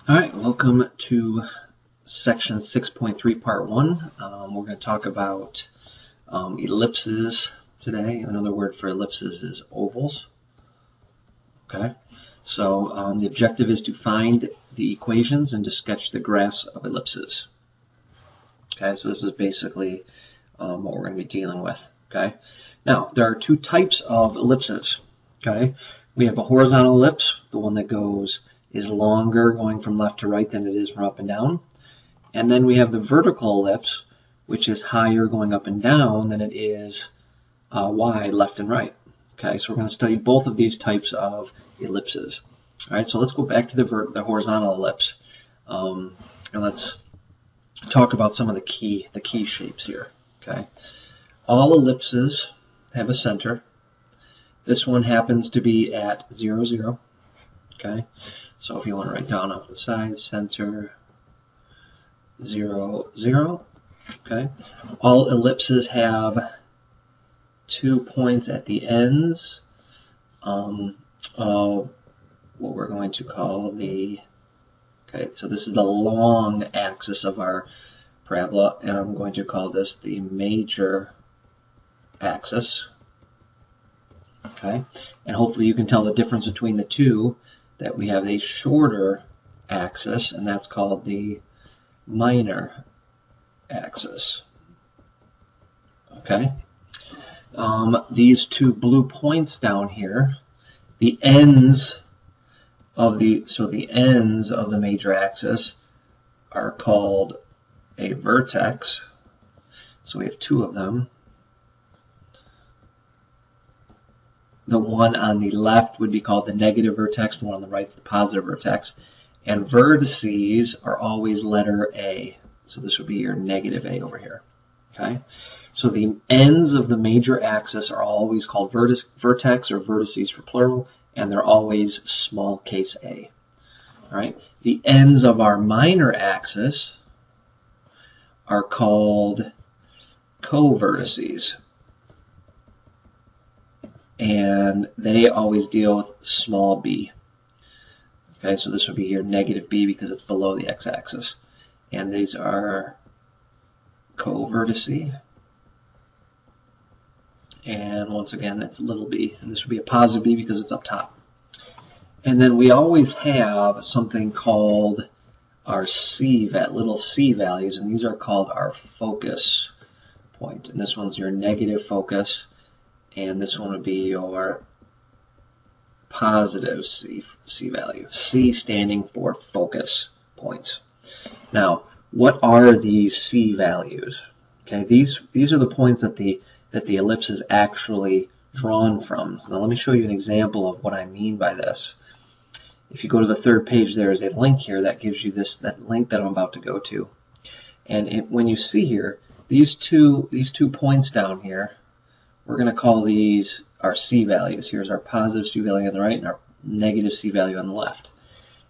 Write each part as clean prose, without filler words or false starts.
All right, welcome to section 6.3, part 1. We're going to talk about ellipses today. Another word for ellipses is ovals. Okay, so the objective is to find the equations and to sketch the graphs of ellipses. Okay, so this is basically what we're going to be dealing with. Okay, now there are two types of ellipses. Okay, we have a horizontal ellipse, the one that is longer going from left to right than it is from up and down. And then we have the vertical ellipse, which is higher going up and down than it is wide left and right. Okay, so we're going to study both of these types of ellipses. All right, so let's go back to the horizontal ellipse, and let's talk about some of the key shapes here. Okay, all ellipses have a center. This one happens to be at 0, 0. Okay, so if you want to write down off the side, center 0, 0. Okay, all ellipses have 2 points at the ends of what we're going to call okay, so this is the long axis of our parabola, and I'm going to call this the major axis. Okay, and hopefully you can tell the difference between the two, that we have a shorter axis, and that's called the minor axis. Okay, these two blue points down here, the ends of the major axis are called a vertex. So we have two of them. The one on the left would be called the negative vertex, the one on the right is the positive vertex. And vertices are always letter A. So this would be your negative A over here. Okay? So the ends of the major axis are always called vertex or vertices for plural, and they're always small case a. All right? The ends of our minor axis are called covertices, and they always deal with small b. Okay, so this would be your negative b because it's below the x-axis. And these are covertices. And once again, it's little b. And this would be a positive b because it's up top. And then we always have something called our little c values, and these are called our focus point. And this one's your negative focus, and this one would be your positive C value. C standing for focus points. Now, what are these C values? Okay, these are the points that the ellipse is actually drawn from. So now let me show you an example of what I mean by this. If you go to the third page, there is a link here that gives you that link that I'm about to go to. And when you see here, these two points down here, we're going to call these our C values. Here's our positive C value on the right and our negative C value on the left.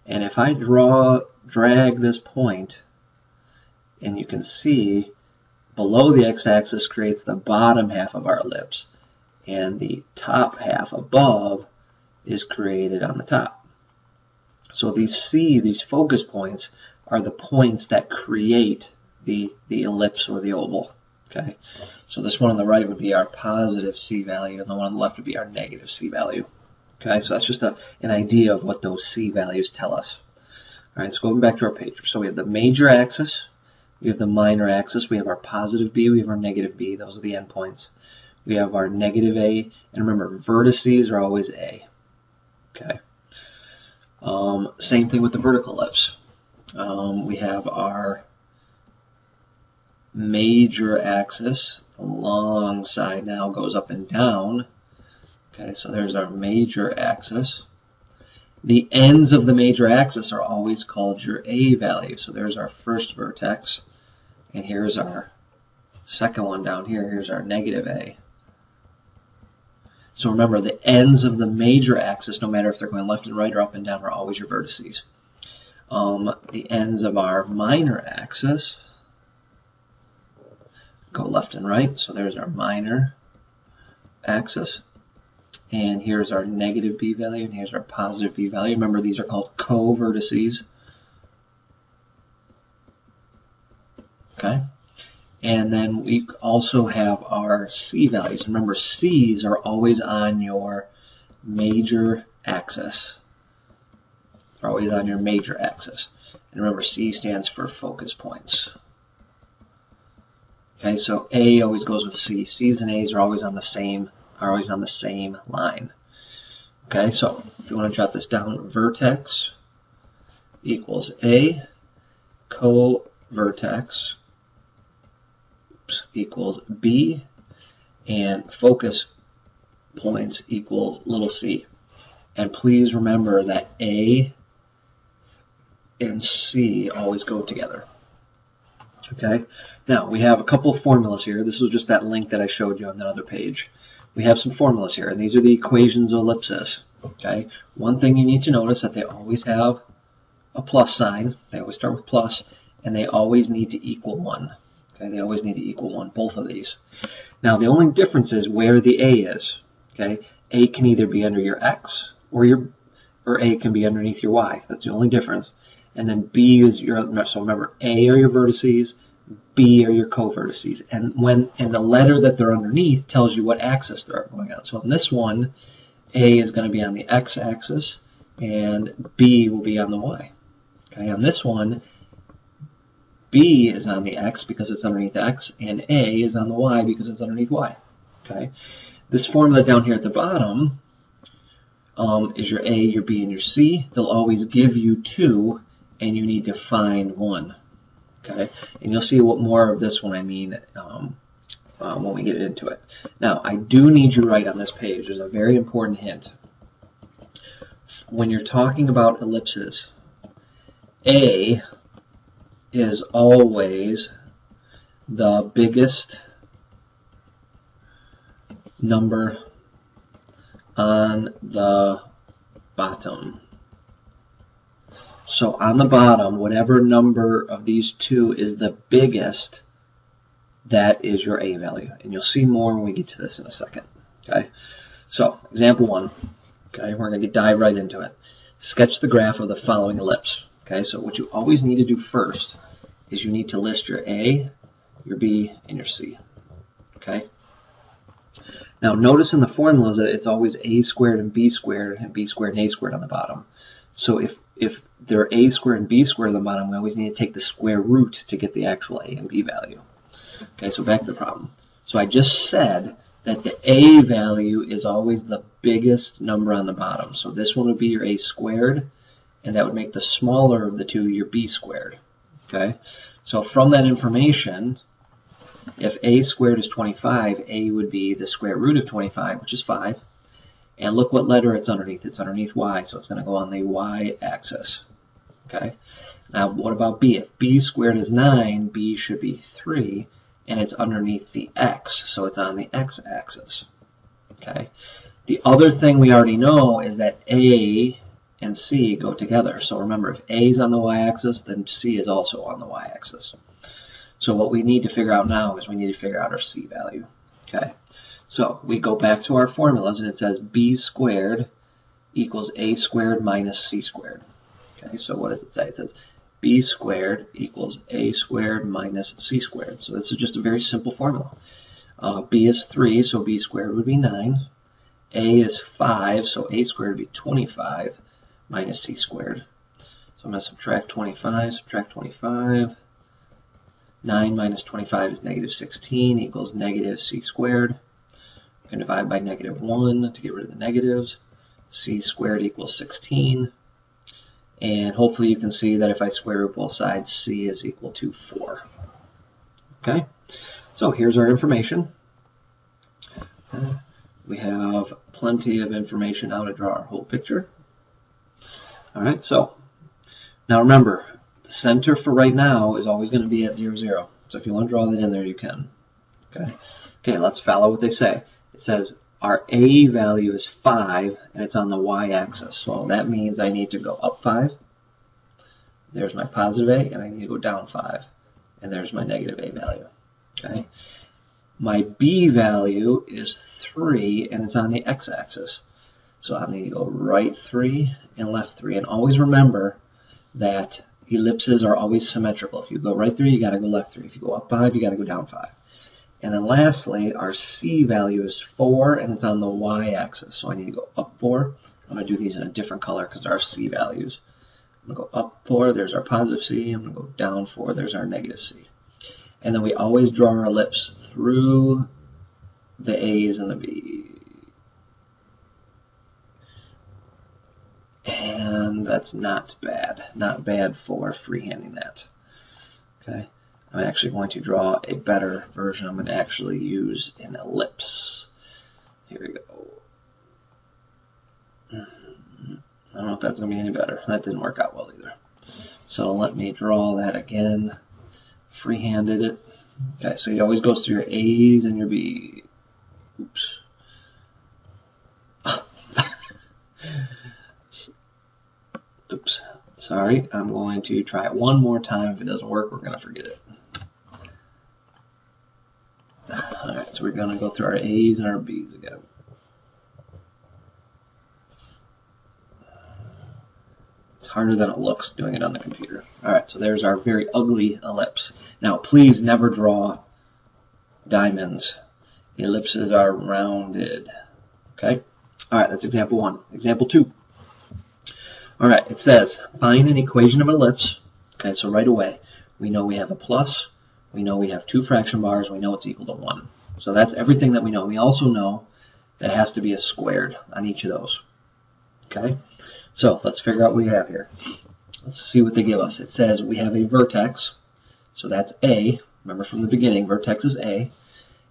And if I drag this point, and you can see below the x-axis creates the bottom half of our ellipse, and the top half above is created on the top. So these focus points are the points that create the ellipse or the oval. Okay, so this one on the right would be our positive C value, and the one on the left would be our negative C value. Okay, so that's just an idea of what those C values tell us. All right, so going back to our page. So we have the major axis, we have the minor axis, we have our positive B, we have our negative B. Those are the endpoints. We have our negative A, and remember, vertices are always A. Okay. Same thing with the vertical ellipse. We have our major axis. The long side now goes up and down. Okay, so there's our major axis. The ends of the major axis are always called your A value. So there's our first vertex, and here's our second one down here. Here's our negative A. So remember, the ends of the major axis, no matter if they're going left and right or up and down, are always your vertices. The ends of our minor axis go left and right, so there's our minor axis. And here's our negative B value, and here's our positive B value. Remember, these are called covertices. Okay? And then we also have our C values. Remember, C's are always on your major axis. They're always on your major axis. And remember, C stands for focus points. Okay, so A always goes with C. C's and A's are always on the same line. Okay, so if you want to jot this down, vertex equals A, co-vertex equals B, and focus points equals little c. And please remember that A and C always go together. Okay, now we have a couple of formulas here. This was just that link that I showed you on the other page. We have some formulas here, and these are the equations of ellipses. Okay, one thing you need to notice that they always have a plus sign. They always start with plus, and they always need to equal 1. Okay, they always need to equal 1, both of these. Now the only difference is where the A is. Okay, A can either be under your X or A can be underneath your Y. That's the only difference. And then B is your, so remember, A are your vertices, B are your co-vertices. And the letter that they're underneath tells you what axis they're going on. So in this one, A is going to be on the X axis and B will be on the Y. Okay, on this one, B is on the X because it's underneath X, and A is on the Y because it's underneath Y. Okay, this formula down here at the bottom is your A, your B, and your C. They'll always give you 2, and you need to find 1. Okay, and you'll see what more of this when I mean when we get into it. Now, I do need you right on this page. There's a very important hint. When you're talking about ellipses, A is always the biggest number on the bottom. So on the bottom, whatever number of these two is the biggest, that is your A value. And you'll see more when we get to this in a second. Okay. So example 1. Okay, we're going to dive right into it. Sketch the graph of the following ellipse. Okay, so what you always need to do first is you need to list your A, your B, and your C. Okay. Now notice in the formulas that it's always A squared and B squared and B squared and A squared on the bottom. So if they're A squared and B squared on the bottom, we always need to take the square root to get the actual A and B value. Okay, so back to the problem. So I just said that the A value is always the biggest number on the bottom. So this one would be your A squared, and that would make the smaller of the two your B squared. Okay, so from that information, if A squared is 25, A would be the square root of 25, which is 5. And look what letter it's underneath. It's underneath Y, so it's going to go on the Y axis. Okay. Now, what about B? If B squared is 9, B should be 3, and it's underneath the X, so it's on the X axis. Okay. The other thing we already know is that A and C go together. So remember, if A is on the Y-axis, then C is also on the Y-axis. So what we need to figure out now is we need to figure out our C value. Okay. So we go back to our formulas, and it says B squared equals A squared minus C squared. Okay, so what does it say? It says B squared equals A squared minus C squared. So this is just a very simple formula. B is 3, so B squared would be 9. A is 5, so A squared would be 25 minus C squared. So I'm going to subtract 25. 9 minus 25 is negative 16 equals negative C squared. I'm going to divide by negative 1 to get rid of the negatives. C squared equals 16. And hopefully you can see that if I square root both sides, C is equal to 4. Okay, so here's our information. We have plenty of information now to draw our whole picture. All right, so now remember, the center for right now is always going to be at 0, 0. So if you want to draw that in there, you can. Okay, let's follow what they say. It says our A value is 5, and it's on the Y-axis. So that means I need to go up 5. There's my positive A, and I need to go down 5. And there's my negative A value. Okay. My B value is 3, and it's on the X-axis. So I need to go right 3 and left 3. And always remember that ellipses are always symmetrical. If you go right 3, you got to go left 3. If you go up 5, you got to go down 5. And then lastly, our C value is 4, and it's on the y-axis. So I need to go up 4. I'm going to do these in a different color because they're our C values. I'm going to go up 4, there's our positive C. I'm going to go down 4, there's our negative C. And then we always draw our ellipse through the A's and the B's. And that's not bad. Not bad for freehanding that. Okay. I'm actually going to draw a better version. I'm going to actually use an ellipse. Here we go. I don't know if that's going to be any better. That didn't work out well either. So let me draw that again. Freehanded it. Okay, so it always goes through your A's and your B's. Oops. Oops. Sorry. I'm going to try it one more time. If it doesn't work, we're going to forget it. Alright, so we're going to go through our A's and our B's again. It's harder than it looks doing it on the computer. Alright, so there's our very ugly ellipse. Now, please never draw diamonds. Ellipses are rounded. Okay? Alright, that's example 1. Example 2. Alright, it says, find an equation of an ellipse. Okay, so right away, we know we have a plus. We know we have 2 fraction bars. We know it's equal to 1. So that's everything that we know. We also know that it has to be a squared on each of those. Okay? So let's figure out what we have here. Let's see what they give us. It says we have a vertex. So that's A. Remember from the beginning, vertex is A.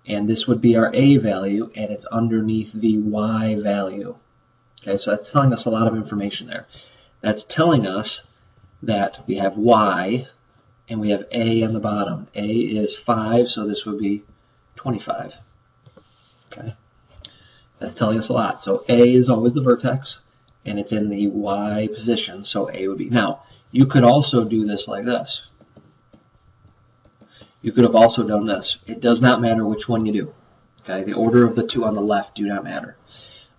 And this would be our A value, and it's underneath the Y value. Okay, so that's telling us a lot of information there. That's telling us that we have Y, and we have A on the bottom. A is 5, so this would be 25. Okay, that's telling us a lot. So A is always the vertex, and it's in the Y position, so A would be. Now, you could also do this like this. You could have also done this. It does not matter which one you do. Okay, the order of the 2 on the left do not matter.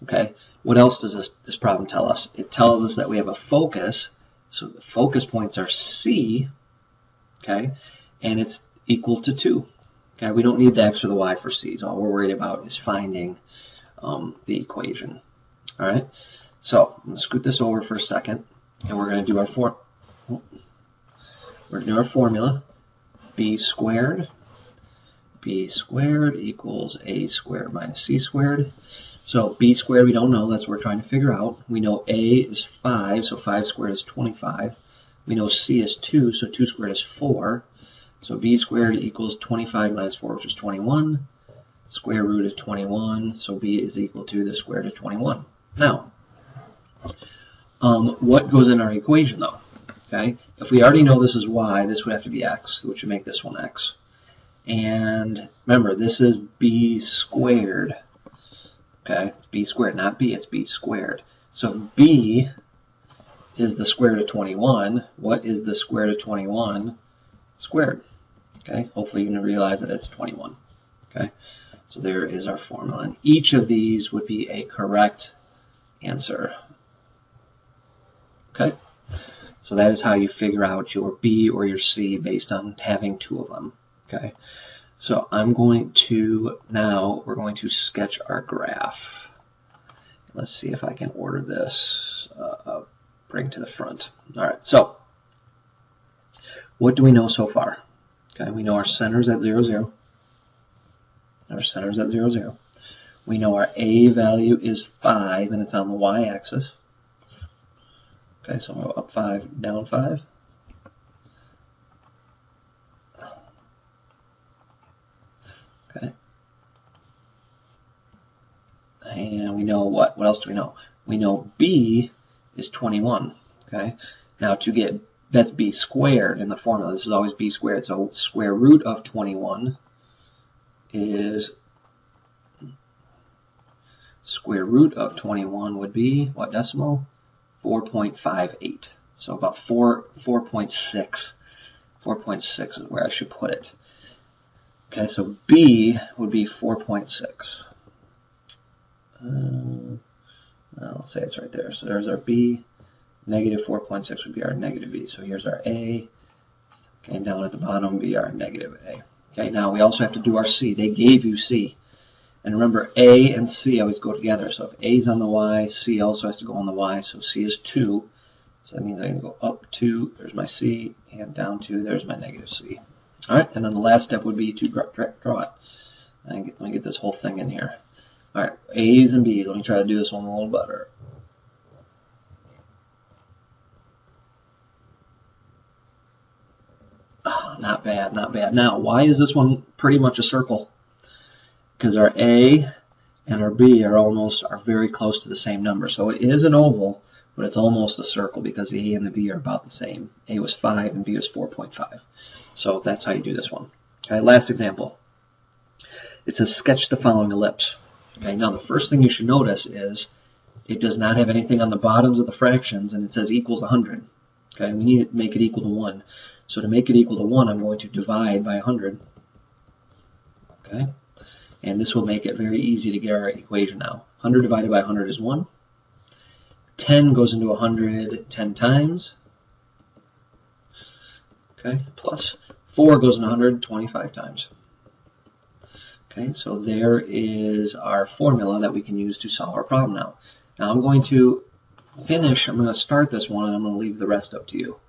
Okay, what else does this problem tell us? It tells us that we have a focus, so the focus points are C, okay, and it's equal to 2. Okay, we don't need the X or the Y for C's. All we're worried about is finding the equation. All right, so I'm going to scoot this over for a second, and we're going to do our formula. B squared equals A squared minus C squared. So B squared we don't know, that's what we're trying to figure out. We know A is 5, so 5 squared is 25. We know C is 2, so 2 squared is 4. So B squared equals 25 minus 4, which is 21. Square root is 21, so B is equal to the square root of 21. Now, what goes in our equation though? Okay, if we already know this is Y, this would have to be X, which would make this one X. And remember, this is B squared. Okay, it's B squared, not B, it's B squared. So if B is the square root of 21, what is the square root of 21 squared? Okay, hopefully you can realize that it's 21. Okay, so there is our formula. And each of these would be a correct answer. Okay, so that is how you figure out your B or your C based on having 2 of them. Okay, so I'm going to, now we're going to sketch our graph. Let's see if I can order this, bring to the front. All right, so what do we know so far? Okay, we know our center's at 0, 0. Our center's at 0, 0. We know our A value is 5, and it's on the y-axis. Okay, so I'm going to go up 5, down 5. Okay. And we know what? What else do we know? We know B is 21. Okay. Now to get, that's B squared in the formula. This is always B squared. So square root of 21 is, square root of 21 would be, what decimal? 4.58. So about 4.6. 4.6 is where I should put it. Okay, so B would be 4.6. I'll say it's right there. So there's our B. Negative 4.6 would be our negative b. So here's our a. Okay, and down at the bottom would be our negative a. Okay, now we also have to do our c. They gave you c. And remember, a and c always go together. So if a is on the y, c also has to go on the y. So c is 2. So that means I can go up 2, there's my c, and down 2, there's my negative c. All right, and then the last step would be to draw it. Let me get this whole thing in here. All right, a's and b's. Let me try to do this one a little better. Oh, not bad, not bad. Now, why is this one pretty much a circle? Because our a and our b are very close to the same number. So it is an oval, but it's almost a circle because the a and the b are about the same. A was 5 and b was 4.5. So that's how you do this one. Okay, last example. It says sketch the following ellipse. Okay, now the first thing you should notice is it does not have anything on the bottoms of the fractions, and it says equals 100. Okay, we need to make it equal to 1. So to make it equal to 1, I'm going to divide by 100. Okay, and this will make it very easy to get our equation now. 100 divided by 100 is 1. 10 goes into 100 10 times. Okay, plus 4 goes into 100 25 times. Okay, so there is our formula that we can use to solve our problem now. Now I'm going to start this one, and I'm going to leave the rest up to you.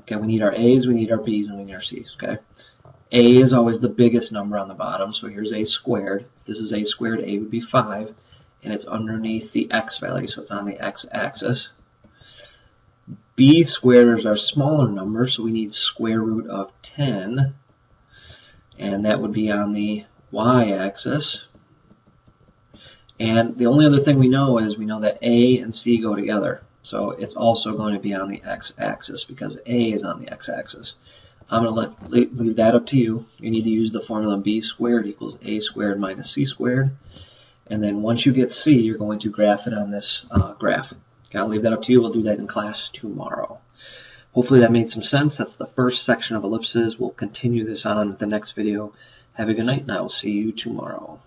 Okay, we need our a's, we need our b's, and we need our c's. Okay, a is always the biggest number on the bottom, so here's a squared. If this is a squared, a would be 5, and it's underneath the x value, so it's on the x-axis. B squared is our smaller number, so we need square root of 10, and that would be on the y-axis. And the only other thing we know is we know that a and c go together, so it's also going to be on the x-axis because a is on the x-axis. I'm going to leave that up to you. You need to use the formula b squared equals a squared minus c squared. And then once you get c, you're going to graph it on this graph. Okay, I'll leave that up to you. We'll do that in class tomorrow. Hopefully that made some sense. That's the first section of ellipses. We'll continue this on with the next video. Have a good night, and I will see you tomorrow.